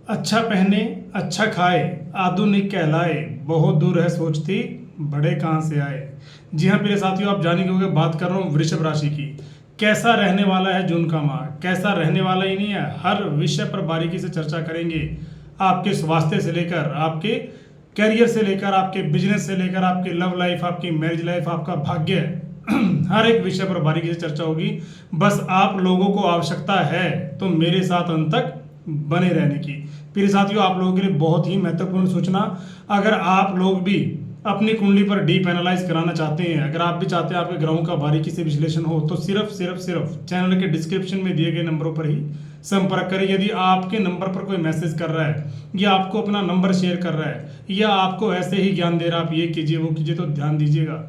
अच्छा पहने, अच्छा खाए, आधुनिक कहलाए, बहुत दूर है सोचती, बड़े कहाँ से आए। जी हाँ प्रिय साथियों, आप जानेंगे होंगे, बात कर रहा हूँ वृषभ राशि की। कैसा रहने वाला है जून का माह, कैसा रहने वाला ही नहीं है, हर विषय पर बारीकी से चर्चा करेंगे। आपके स्वास्थ्य से लेकर आपके करियर से लेकर आपके बिजनेस से लेकर आपके लव लाइफ, आपकी मैरिज लाइफ, आपका भाग्य, हर एक विषय पर बारीकी से चर्चा होगी। बस आप लोगों को आवश्यकता है तो मेरे साथ अंत तक बने रहने की। प्रिय साथियों, आप लोगों के लिए बहुत ही महत्वपूर्ण सूचना, अगर आप लोग भी अपनी कुंडली पर डीप एनालाइज कराना चाहते हैं, अगर आप भी चाहते हैं आपके ग्रहों का बारीकी से विश्लेषण हो, तो सिर्फ चैनल के डिस्क्रिप्शन में दिए गए नंबरों पर ही संपर्क करें। यदि आपके नंबर पर कोई मैसेज कर रहा है या आपको अपना नंबर शेयर कर रहा है या आपको ऐसे ही ज्ञान दे रहा है आप ये कीजिए वो कीजिए, तो ध्यान दीजिएगा,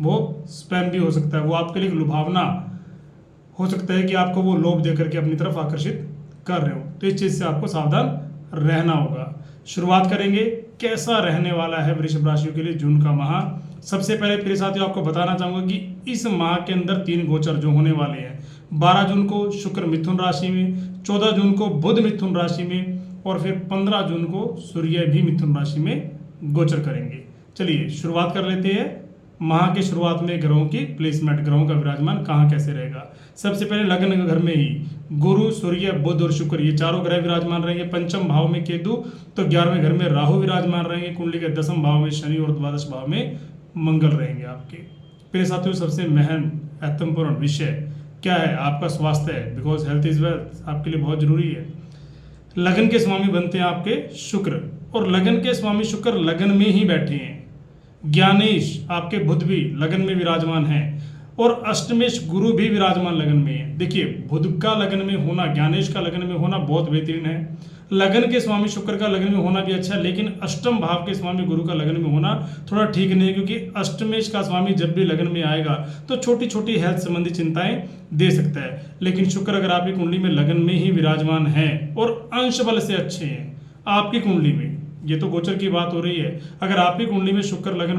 वो स्पैम भी हो सकता है, वो आपके लिए एक लुभावना हो सकता है कि आपको वो लोभ दे करके अपनी तरफ आकर्षित कर रहे हो। तो इस चीज़ से आपको सावधान रहना होगा। शुरुआत करेंगे, कैसा रहने वाला है वृषभ राशियों के लिए जून का माह। सबसे पहले प्रिय साथियों आपको बताना चाहूंगा कि इस माह के अंदर 3 गोचर जो होने वाले हैं। 12 जून को शुक्र मिथुन राशि में, 14 जून को बुध मिथुन राशि में, और फिर 15 जून को सूर्य भी मिथुन राशि में गोचर करेंगे। चलिए शुरुआत कर लेते हैं। माह के शुरुआत में ग्रहों की प्लेसमेंट, ग्रहों का विराजमान कहाँ कैसे रहेगा। सबसे पहले लग्न घर में ही गुरु, सूर्य, बुध और शुक्र, ये चारों ग्रह विराजमान रहेंगे। पंचम भाव में केतु, तो 11वें घर में राहु विराजमान रहेंगे। कुंडली के 10वें भाव में शनि और 12वें भाव में मंगल रहेंगे आपके। प्रिय साथियों, सबसे महत्वपूर्ण विषय क्या है, आपका स्वास्थ्य है। बिकॉज हेल्थ इज वेल्थ, आपके लिए बहुत जरूरी है। लगन के स्वामी बनते हैं आपके शुक्र, और लगन के स्वामी शुक्र लगन में ही बैठे हैं। ज्ञानेश आपके बुध भी लगन में विराजमान है, और अष्टमेश गुरु भी विराजमान लगन में है। देखिए, बुध का लगन में होना, ज्ञानेश का लगन में होना बहुत बेहतरीन है। लगन के स्वामी शुक्र का लगन में होना भी अच्छा है, लेकिन अष्टम भाव के स्वामी गुरु का लगन में होना थोड़ा ठीक नहीं है, क्योंकि अष्टमेश का स्वामी जब भी लगन में आएगा तो छोटी छोटी हेल्थ संबंधी चिंताएं दे सकता है। लेकिन शुक्र अगर आपकी कुंडली में लगन में ही विराजमान है और अंश बल से अच्छे हैं आपकी कुंडली में, ये तो गोचर की बात हो रही है, अगर आपकी कुंडली में शुक्र लगन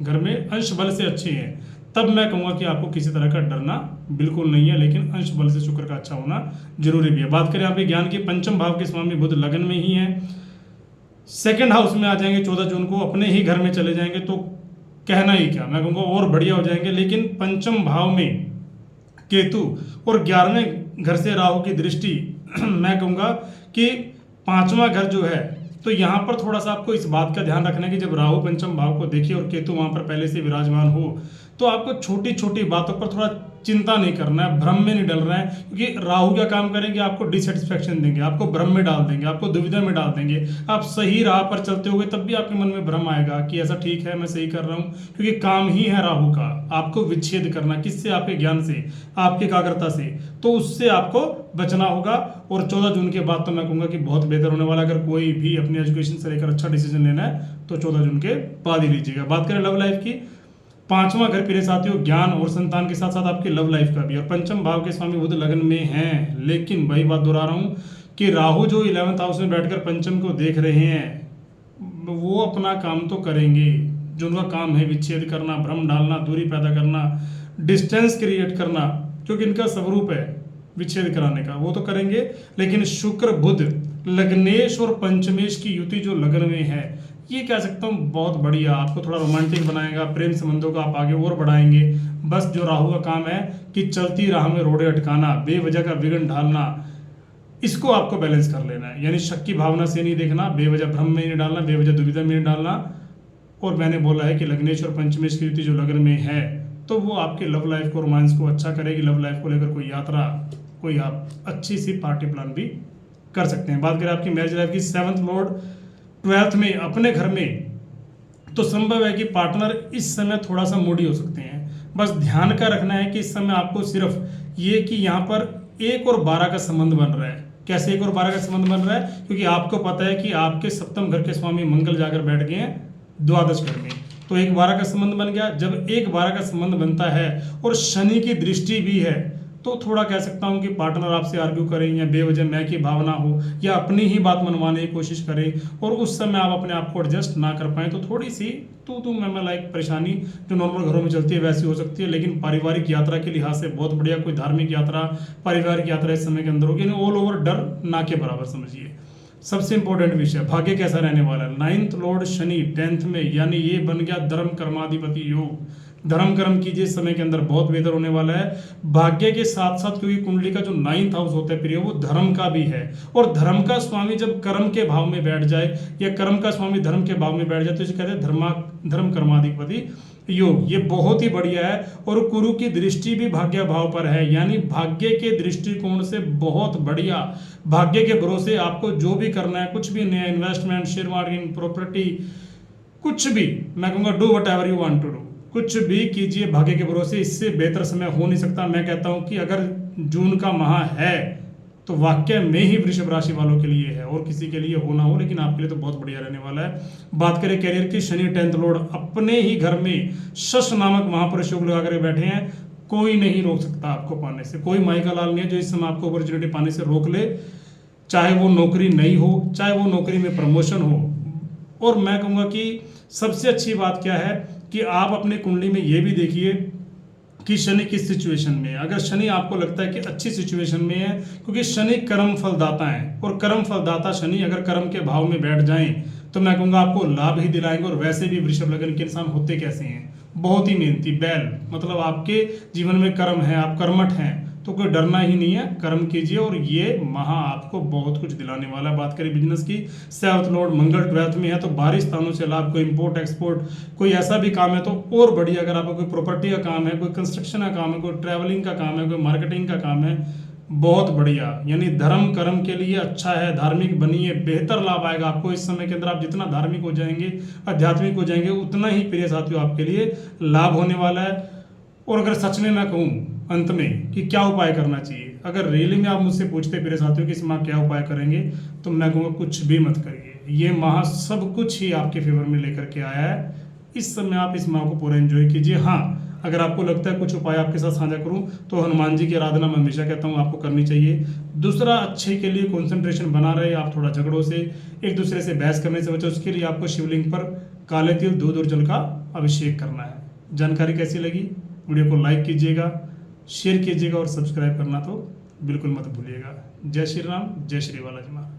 घर में अंश बल से अच्छे हैं, तब मैं कहूंगा कि आपको किसी तरह का डरना बिल्कुल नहीं है। लेकिन अंश बल से शुक्र का अच्छा होना जरूरी भी है। बात करें आपके ज्ञान की, पंचम भाव के स्वामी बुध लगन में ही है, सेकंड हाउस में आ जाएंगे 14 जून को, अपने ही घर में चले जाएंगे, तो कहना ही क्या, मैं कहूँगा और बढ़िया हो जाएंगे। लेकिन पंचम भाव में केतु और 11वें घर से राहु की दृष्टि मैं कहूँगा कि 5वां घर जो है, तो यहाँ पर थोड़ा सा आपको इस बात का ध्यान रखना है कि जब राहु पंचम भाव को देखिए और केतु वहां पर पहले से विराजमान हो, तो आपको छोटी छोटी बातों पर थोड़ा चिंता नहीं करना है, भ्रम में नहीं डलना है। क्योंकि राहु क्या काम करेंगे, आपको डिससेटिस्फेक्शन देंगे, आपको भ्रम में डाल देंगे, आपको दुविधा में डाल देंगे। आप सही राह पर चलते होगे तब भी आपके मन में भ्रम आएगा कि ऐसा ठीक है, मैं सही कर रहा हूँ, क्योंकि काम ही है राहु का आपको विच्छेद करना। किससे? आपके ज्ञान से, आपकी एकाग्रता से, तो उससे आपको बचना होगा। और 14 जून के बाद तो मैं कहूँगा कि बहुत बेहतर होने वाला। अगर कोई भी अपनी एजुकेशन से लेकर अच्छा डिसीजन लेना है तो 14 जून के बाद ही लीजिएगा। बात करें लव लाइफ की, 5वां घर प्रिय साथियों ज्ञान और संतान के साथ साथ आपकी लव लाइफ का भी, और पंचम भाव के स्वामी बुध लगन में हैं। लेकिन वही बात दोहरा रहा हूँ कि राहु जो 11th हाउस में बैठकर पंचम को देख रहे हैं, वो अपना काम तो करेंगे, जो उनका काम है विच्छेद करना, भ्रम डालना, दूरी पैदा करना, डिस्टेंस क्रिएट करना, क्योंकि इनका स्वरूप है विच्छेद कराने का, वो तो करेंगे। लेकिन शुक्र बुध लग्नेश और पंचमेश की युति जो लगन में है, ये कह सकता हूँ बहुत बढ़िया, आपको थोड़ा रोमांटिक बनाएगा, प्रेम संबंधों को आप आगे और बढ़ाएंगे। बस जो राहु का काम है कि चलती राह में रोड़े अटकाना, बेवजह का विघ्न ढालना, इसको आपको बैलेंस कर लेना है। यानी शक की भावना से नहीं देखना, बेवजह भ्रम में नहीं डालना, बेवजह दुविधा में नहीं डालना। और मैंने बोला है कि लग्नेश और पंचमेश की युति जो लगन में है, तो वो आपके लव लाइफ को, रोमांस को अच्छा करेगी। लव लाइफ को लेकर कोई यात्रा, कोई आप अच्छी सी पार्टी प्लान भी कर सकते हैं। बात करें आपकी मैरिज लाइफ की, 7th लॉर्ड 12th में अपने घर में, तो संभव है कि पार्टनर इस समय थोड़ा सा मूडी हो सकते हैं। बस ध्यान का रखना है कि इस समय आपको सिर्फ ये कि यहाँ पर 1 और 12 का संबंध बन रहा है। कैसे 1 और 12 का संबंध बन रहा है? क्योंकि आपको पता है कि आपके 7वें घर के स्वामी मंगल जाकर बैठ गए हैं द्वादश घर में, तो 1-12 का संबंध बन गया। जब 1-12 का संबंध बनता है और शनि की दृष्टि भी है, तो थोड़ा कह सकता हूँ कि पार्टनर आपसे आर्ग्यू करें, या बेवजह मैं की भावना हो, या अपनी ही बात मनवाने की कोशिश करें, और उस समय आप अपने आप को एडजस्ट ना कर पाएं, तो थोड़ी सी तू मैं लाइक परेशानी जो नॉर्मल घरों में चलती है वैसी हो सकती है। लेकिन पारिवारिक यात्रा के लिहाज से बहुत बढ़िया, कोई धार्मिक यात्रा, पारिवारिक यात्रा इस समय के अंदर होगी। ऑल ओवर डर ना के बराबर समझिए। सबसे इंपॉर्टेंट विषय, भाग्य कैसा रहने वाला है। 9th लॉर्ड शनि 10th में, यानी ये बन गया धर्म कर्माधिपति योग। धर्म कर्म कीजिए इस समय के अंदर, बहुत बेहतर होने वाला है। भाग्य के साथ साथ, क्योंकि कुंडली का जो 9th हाउस होता है प्रिय, वो धर्म का भी है, और धर्म का स्वामी जब कर्म के भाव में बैठ जाए या कर्म का स्वामी धर्म के भाव में बैठ जाए तो इसे कहते हैं धर्म कर्माधिपति योग। ये बहुत ही बढ़िया है। और गुरु की दृष्टि भी भाग्य भाव पर है, यानी भाग्य के दृष्टिकोण से बहुत बढ़िया। भाग्य के भरोसे आपको जो भी करना है, कुछ भी नया इन्वेस्टमेंट, शेयर मार्केटिंग, प्रॉपर्टी, कुछ भी, मैं कहूँगा do whatever you want to do, कुछ भी कीजिए भाग्य के भरोसे। इससे बेहतर समय हो नहीं सकता। मैं कहता हूँ कि अगर जून का माह है तो वाकई में ही वृषभ राशि वालों के लिए है, और किसी के लिए हो ना हो, लेकिन आपके लिए तो बहुत बढ़िया रहने वाला है। बात करें कैरियर की, शनि 10th लॉर्ड अपने ही घर में शश नामक महापुरुष योग लगा कर बैठे हैं। कोई नहीं रोक सकता आपको पाने से, कोई माई का लाल नहीं है जो इस समय आपको अपॉर्चुनिटी पाने से रोक ले, चाहे वो नौकरी नहीं हो, चाहे वो नौकरी में प्रमोशन हो। और मैं कहूँगा कि सबसे अच्छी बात क्या है कि आप अपने कुंडली में ये भी देखिए कि शनि किस सिचुएशन में है। अगर शनि आपको लगता है कि अच्छी सिचुएशन में है, क्योंकि शनि कर्म फलदाता है, और कर्म फलदाता शनि अगर कर्म के भाव में बैठ जाएं तो मैं कहूँगा आपको लाभ ही दिलाएंगे। और वैसे भी वृषभ लग्न के इंसान होते कैसे हैं, बहुत ही मेहनती बैल, मतलब आपके जीवन में कर्म है, आप कर्मठ हैं, तो कोई डरना ही नहीं है, कर्म कीजिए और ये माह आपको बहुत कुछ दिलाने वाला है। बात करें बिजनेस की, 7th लॉर्ड मंगल 12th में है, तो बाहरी स्थानों से लाभ, कोई इंपोर्ट एक्सपोर्ट, कोई ऐसा भी काम है तो और बढ़िया। अगर आपको कोई प्रॉपर्टी का काम है, कोई कंस्ट्रक्शन का काम है, कोई ट्रैवलिंग का काम है, कोई मार्केटिंग का काम है, बहुत बढ़िया। यानी धर्म कर्म के लिए अच्छा है, धार्मिक बनिए, बेहतर लाभ आएगा आपको इस समय के अंदर। आप जितना धार्मिक हो जाएंगे, आध्यात्मिक हो जाएंगे, उतना ही प्रिय साथियों आपके लिए लाभ होने वाला है। और अगर सच में मैं कहूँ अंत में कि क्या उपाय करना चाहिए, अगर रियली में आप मुझसे पूछते प्रिय साथियों कि इस माह क्या उपाय करेंगे, तो मैं कहूँगा कुछ भी मत करिए। ये माह सब कुछ ही आपके फेवर में लेकर के आया है। इस समय आप इस माह को पूरा एंजॉय कीजिए। हाँ, अगर आपको लगता है कुछ उपाय आपके साथ साझा करूं तो हनुमान जी की आराधना मैं हमेशा कहता हूं आपको करनी चाहिए। दूसरा, अच्छे के लिए कंसंट्रेशन बना रहे, आप थोड़ा झगड़ों से, एक दूसरे से बहस करने से बचे, उसके लिए आपको शिवलिंग पर काले तिल, दूध और जल का अभिषेक करना है। जानकारी कैसी लगी, वीडियो को लाइक कीजिएगा, शेयर कीजिएगा और सब्सक्राइब करना तो बिल्कुल मत भूलिएगा। जय श्री राम, जय श्री बालाजी महाराज।